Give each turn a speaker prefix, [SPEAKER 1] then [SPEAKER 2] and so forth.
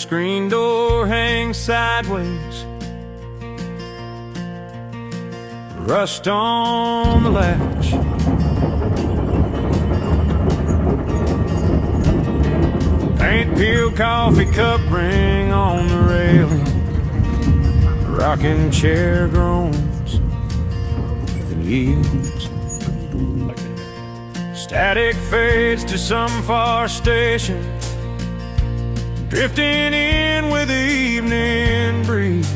[SPEAKER 1] screen door hangs sideways, rust on the latch. Paint peel coffee cup ring on the railing, rocking chair groans and yields. Static fades to some far station, drifting in with the evening breeze.